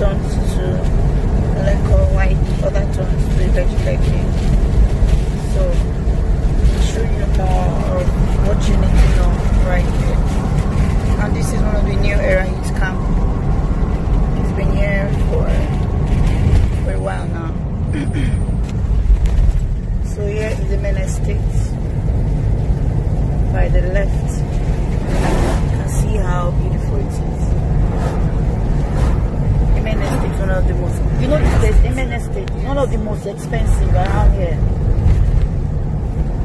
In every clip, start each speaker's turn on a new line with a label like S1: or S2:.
S1: turns to ELEKO, while the other turns to IBEJU-LEKKI. So I'll show you more of what you need to know right here. And this is one of the new era youth camp. It's been here for a while now. So here is the main estate. By the left, you can see how beautiful it is. The main estate is one of the most, you know, the main estate is one of the most expensive around here.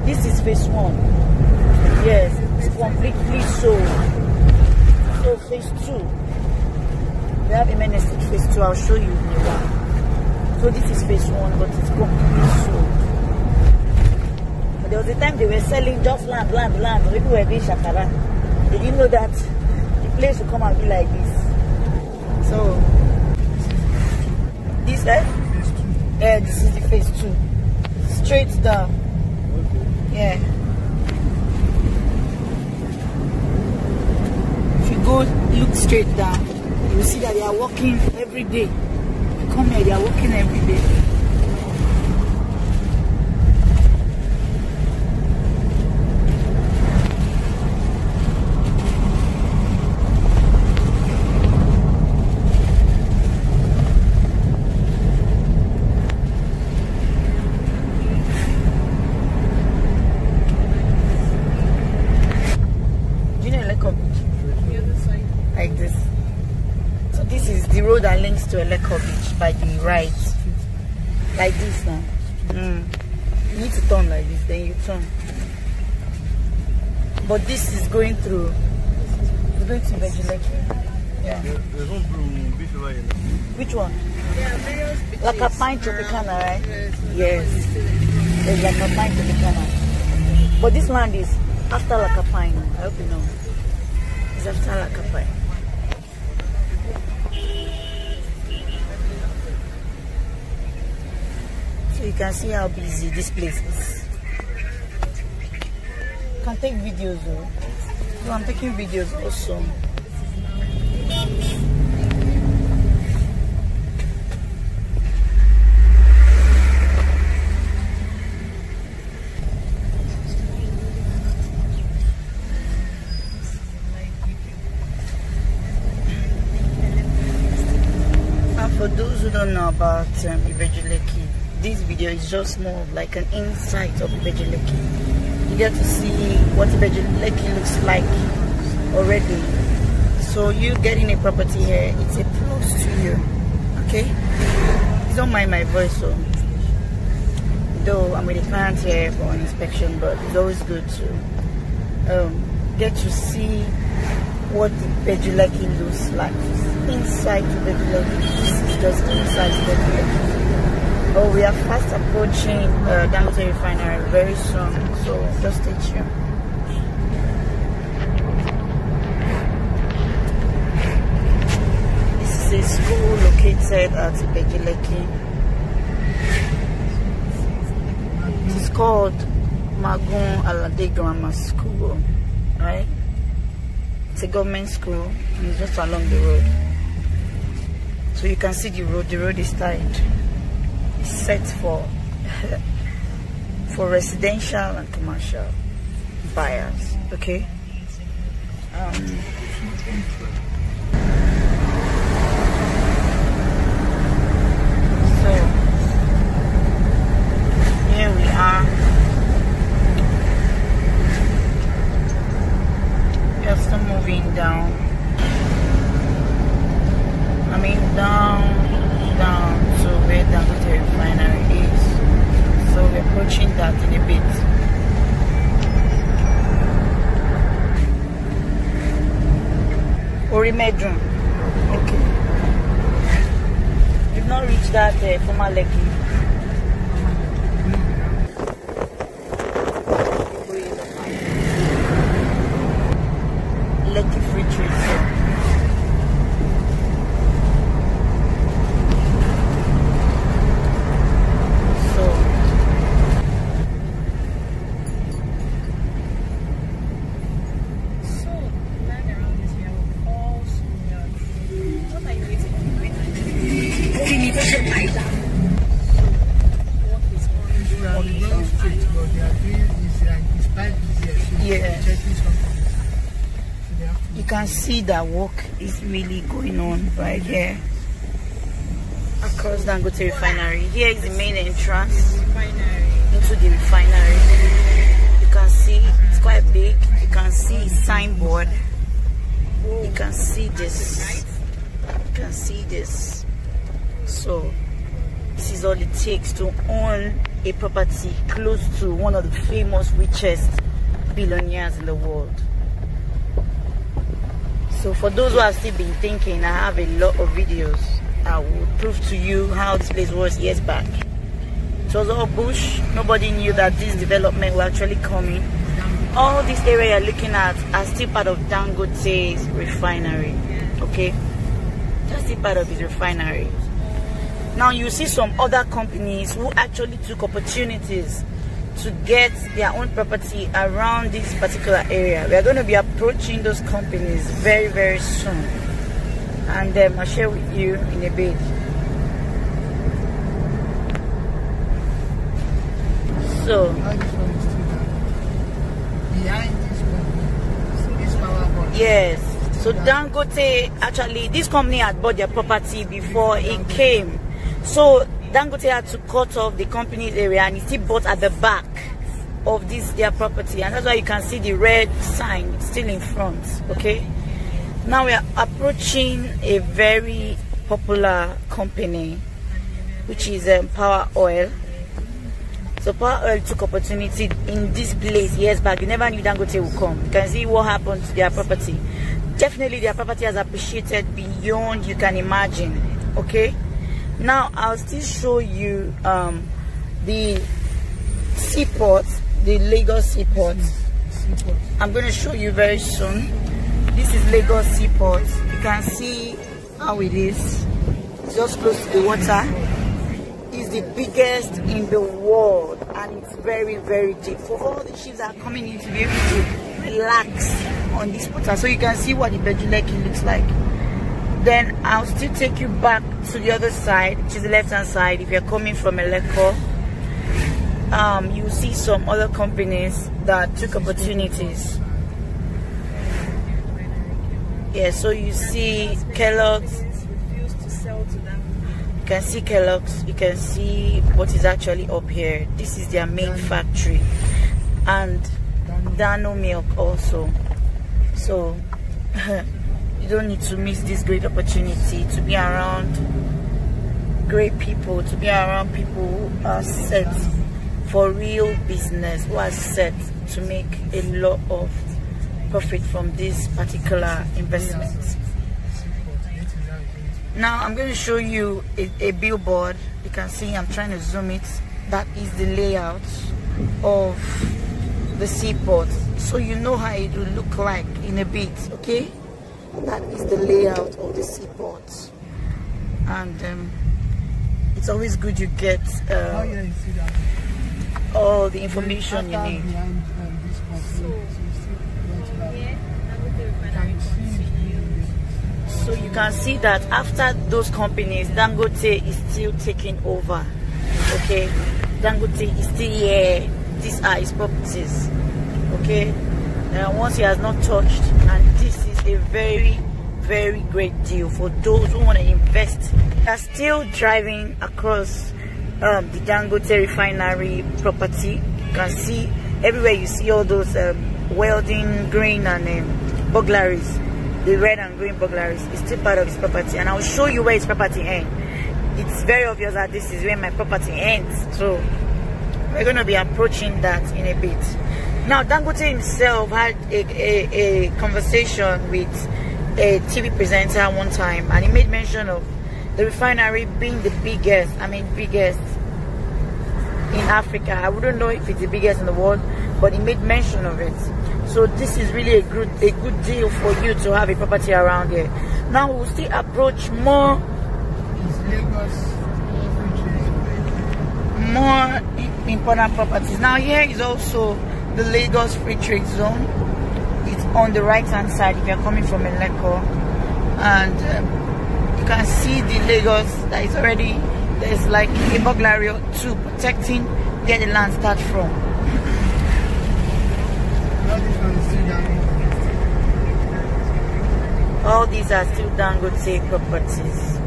S1: This is phase 1. Yes, it's completely sold. So phase 2, we have a main estate phase 2. I'll show you in a while. So this is phase 1, but it's completely sold. But there was a time they were selling just land. People were doing shakara. They didn't know that the place will come and be like this. So this this is the phase 2. Straight down. Yeah. If you go look straight down, you will see that they are walking every day. If you come here, they are walking every day. Like this. So this is the road that links to ELEKO beach by the right. Like this now. You need to turn like this, then you turn. But this is going through. It's going to IBEJU-LEKKI. Yeah. Which one? Like campagne Tropicana, right? Yes. There's like campagne Tropicana. But this land is after like campagne. I hope you know. It's after like campagne. So you can see how busy this place is. You can take videos though. So I'm taking videos also. For those who don't know about IBEJU-LEKKI, this video is just more of like an insight of IBEJU-LEKKI. You get to see what IBEJU-LEKKI looks like already. So you getting a property here, it's a plus to you. Okay? Please don't mind my voice, so though I'm with a client here for an inspection, but it's always good to get to see what IBEJU-LEKKI looks like. Inside IBEJU-LEKKI. This is just inside IBEJU-LEKKI. Oh, we are fast approaching Dangote refinery very soon, so just stay tuned. This is a school located at IBEJU-LEKKI. It is called Magun Alade Grammar School, right? It's a government school and it's just along the road. So you can see the road is tied. It's set for residential and commercial buyers. Okay. So here we are. We are still moving down. I mean down to where Dangote refinery is. So we're approaching that in a bit. Orimedrum. Okay. We've not reached that former Lekki. Lekki Free Trade Zone. Yeah. You can see that work is really going on right here across Dangote refinery. Here is the main entrance into the refinery. You can see it's quite big. You can see signboard. You can see this. You can see this. So this is all it takes to own a property close to one of the famous richest billionaires in the world. So for those who have still been thinking, I have a lot of videos. I will prove to you how this place was years back. It was all bush. Nobody knew that this development will actually come in. All this area you're looking at are still part of Dangote's refinery. Okay, that's still part of his refinery. Now you see some other companies who actually took opportunities to get their own property around this particular area. We are going to be approaching those companies very, very soon, and I'll share with you in a bit. So yes, so Dangote, actually this company had bought their property before it came. So Dangote had to cut off the company's area, and he still bought at the back of this their property, and that's why you can see the red sign still in front. Okay, now we are approaching a very popular company, which is Power Oil. So Power Oil took opportunity in this place years back. You never knew Dangote would come. You can see what happened to their property. Definitely their property has appreciated beyond you can imagine. Okay, now I'll still show you the seaport, the Lagos seaport. I'm going to show you very soon. This is Lagos seaport. You can see how it is. It's just close to the water. It's the biggest in the world, and it's very, very deep for all the ships that are coming in to be able to relax on this water. So you can see what the IBEJU-LEKKI looks like. Then I'll still take you back to the other side, which is the left hand side. If you're coming from ELEKO, you see some other companies that took opportunities. Yeah, so you see Kellogg's. You can see Kellogg's. You can see what is actually up here. This is their main factory, and Dano Milk also. So you don't need to miss this great opportunity to be around great people, to be around people who are set for real business, who are set to make a lot of profit from this particular investment. Now I'm going to show you a billboard. You can see I'm trying to zoom it. That is the layout of the seaport, so you know how it will look like in a bit. Okay, that is the layout of the seaport, and it's always good you get all the information you need. So you can see that after those companies, Dangote is still taking over. Okay, Dangote is still here. These are his properties. Okay, once he has not touched, and this is a very, very great deal for those who want to invest. They are still driving across the Dangote refinery property. You can see everywhere, you see all those welding, green, and burglaries. The red and green burglaries is still part of his property, and I'll show you where his property ends. It's very obvious that this is where my property ends, so we're going to be approaching that in a bit. Now Dangote himself had a conversation with a TV presenter one time, and he made mention of the refinery being the biggest, biggest in Africa. I wouldn't know if it's the biggest in the world, but he made mention of it. So this is really a good deal for you to have a property around here. Now we'll still approach more important properties. Now here is also the Lagos Free Trade Zone. It's on the right hand side if you're coming from ELEKO, and you You can see the Lagos that is already, there's like a burglary or two protecting where the land starts from. All these are still Dangote properties.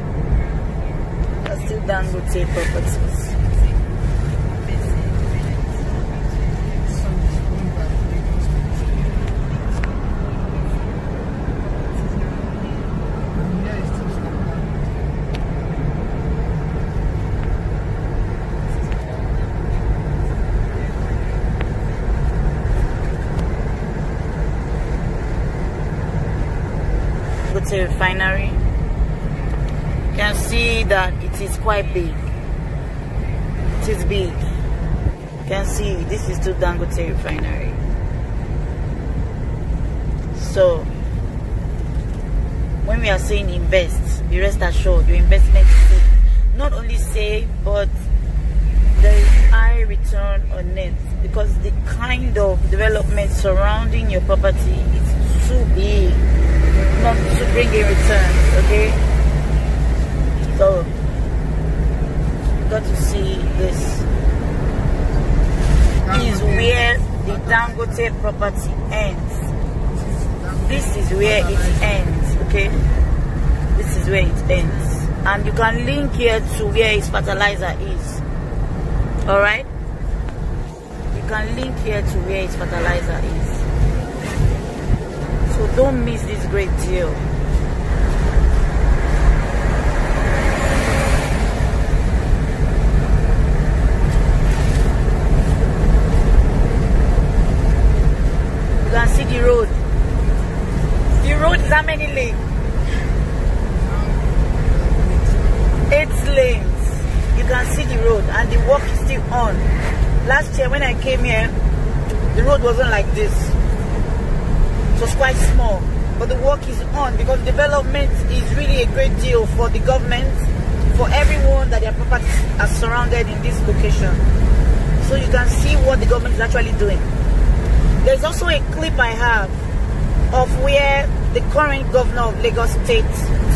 S1: Are still Dangote properties. Refinery. You can see that it is quite big. It is big. You can see this is to Dangote refinery. So when we are saying invest, be rest assured your investment is not only safe, but there is high return on it, because the kind of development surrounding your property is too big not to bring a return. Okay, so you got to see this is where the Dangote property ends. This is where it ends. Okay, this is where it ends, and you can link here to where his fertilizer is. All right, you can link here to where his fertilizer is. So don't miss this great deal. You can see the road. The road is how many lanes? 8 lanes. You can see the road, and the work is still on. Last year when I came here, the road wasn't like this. It was quite small, but the work is on, because development is really a great deal for the government, for everyone that their properties are surrounded in this location. So you can see what the government is actually doing. There's also a clip I have of where the current governor of Lagos State,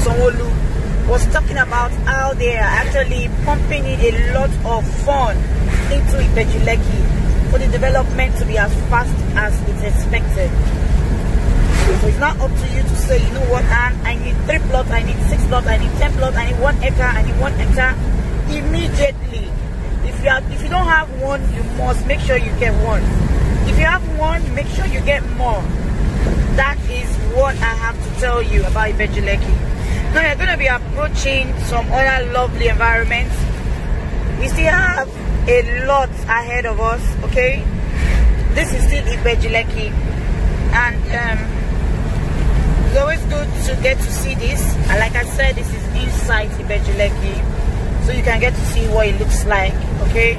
S1: Sanwo-Olu, was talking about how they are actually pumping in a lot of fund into IBEJU-LEKKI for the development to be as fast as it's expected. So it's not up to you to say, you know what, and I need 3 plots, I need 6 plots, I need 10 plots, I need 1 acre, I need 1 hectare immediately. If you don't have one, you must make sure you get one. If you have one, make sure you get more. That is what I have to tell you about IBEJU-LEKKI. Now we're going to be approaching some other lovely environments. We still have a lot ahead of us. Okay, this is still IBEJU-LEKKI, and it's always good to get to see this. And like I said, this is inside IBEJU-LEKKI, so you can get to see what it looks like. Okay,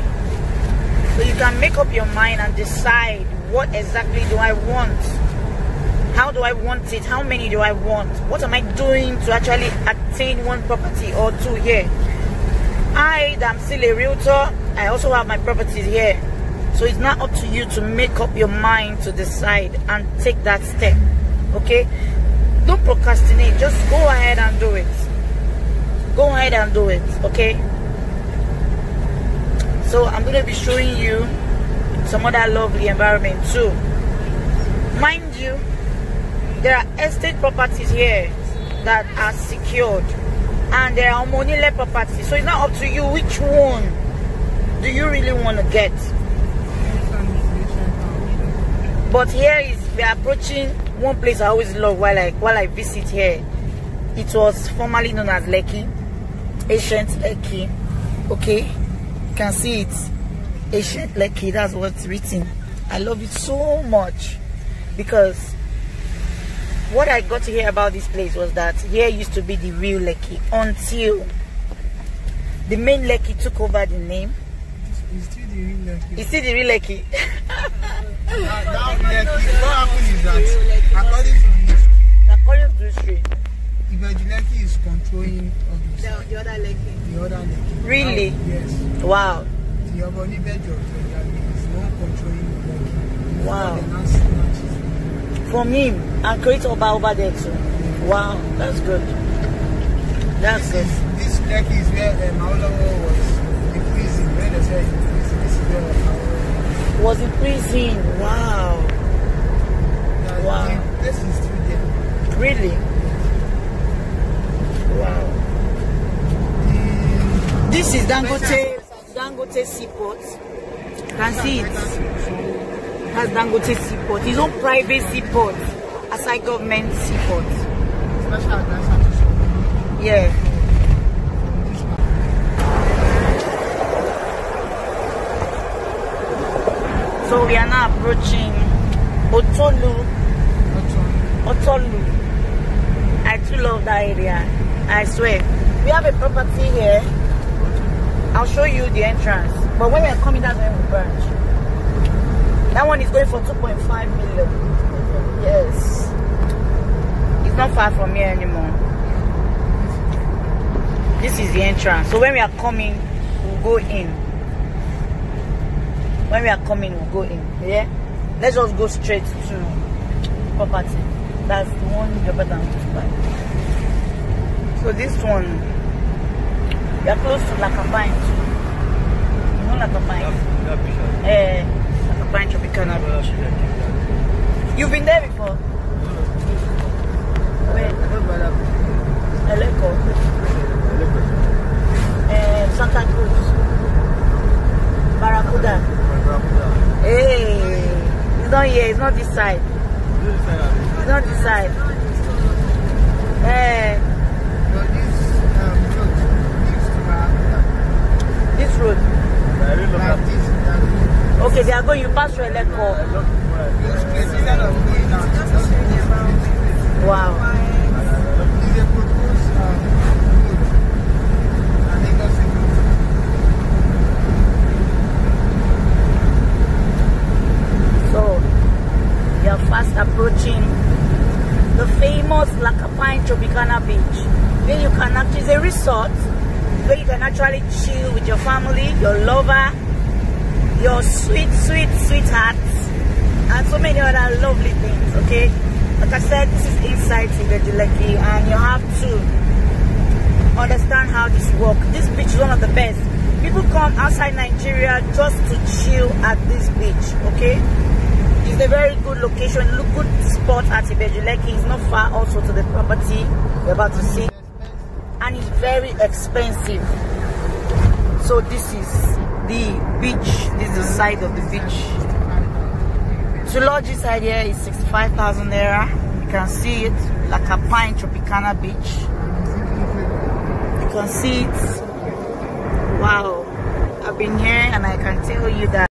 S1: so you can make up your mind and decide, what exactly do I want? How do I want it? How many do I want? What am I doing to actually attain 1 property or 2 here? I am still a realtor. I also have my properties here. So it's not up to you to make up your mind to decide and take that step. Okay? Don't procrastinate. Just go ahead and do it. Go ahead and do it. Okay? So I'm going to be showing you some other lovely environment too. Mind you, there are estate properties here that are secured, and there are money-led properties. So it's not up to you, which one do you really want to get. But here is, we are approaching one place I always love while I visit here. It was formerly known as Lekki, ancient Lekki. Okay, you can see it, ancient Lekki. That's what's written. I love it so much, because what I got to hear about this place was that here used to be the real Lekki, until the main Lekki took over the name.
S2: It's still the real Lekki.
S1: It's still the real Lekki.
S2: Now Lekki, what happened is that according to
S1: history,
S2: IBEJU-LEKKI is controlling
S1: the other Lekki.
S2: The other Lekki.
S1: Really?
S2: Now, yes.
S1: Wow.
S2: The IBEJU is not controlling Lekki.
S1: Wow. From him and create over there too. Wow, that's good. That's good.
S2: This Lekki is where Maulamo was in prison. When they say in prison, this is where Maulamo
S1: Was in prison. Wow. Wow.
S2: This is still there.
S1: Really? Wow. This is Dangote Seaport. You can see it. That's Dangote Seaport. His own private seaport. Aside government seaport.
S2: Special advisor.
S1: Yeah. So we are now approaching Otolu. I too love that area. I swear. We have a property here. I'll show you the entrance. But when we are coming, that's when we branch. That one is going for 2.5 million. Yes. It's not far from here anymore. This is the entrance. So when we are coming, we'll go in. When we are coming, we'll go in. Yeah? Let's just go straight to property. That's the one you're better to buy. So this one, we are close to campagne. You know campagne? Campagne Tropicana Beach. You've been there before? Where? ELEKO. Santa Cruz. Barracuda. Hey, it's not here. It's not this side. It's not this side. This road. Okay, they are going. You pass through ELEKO. Wow. So we are fast approaching the famous campagne Tropicana Beach. Then you can actually, it's a resort where you can actually chill with your family, your lover, your sweetheart, and so many other lovely things. Okay, like I said, this is inside IBEJU-LEKKI, and you have to understand how this works. This beach is one of the best. People come outside Nigeria just to chill at this beach. Okay, it's a very good location, good spot at IBEJU-LEKKI. It's not far also to the property you're about to see, and it's very expensive. So this is the beach. This is the side of the beach. To lodge inside here is 65,000 naira. You can see it, campagne Tropicana Beach. You can see it. Wow, I've been here and I can tell you that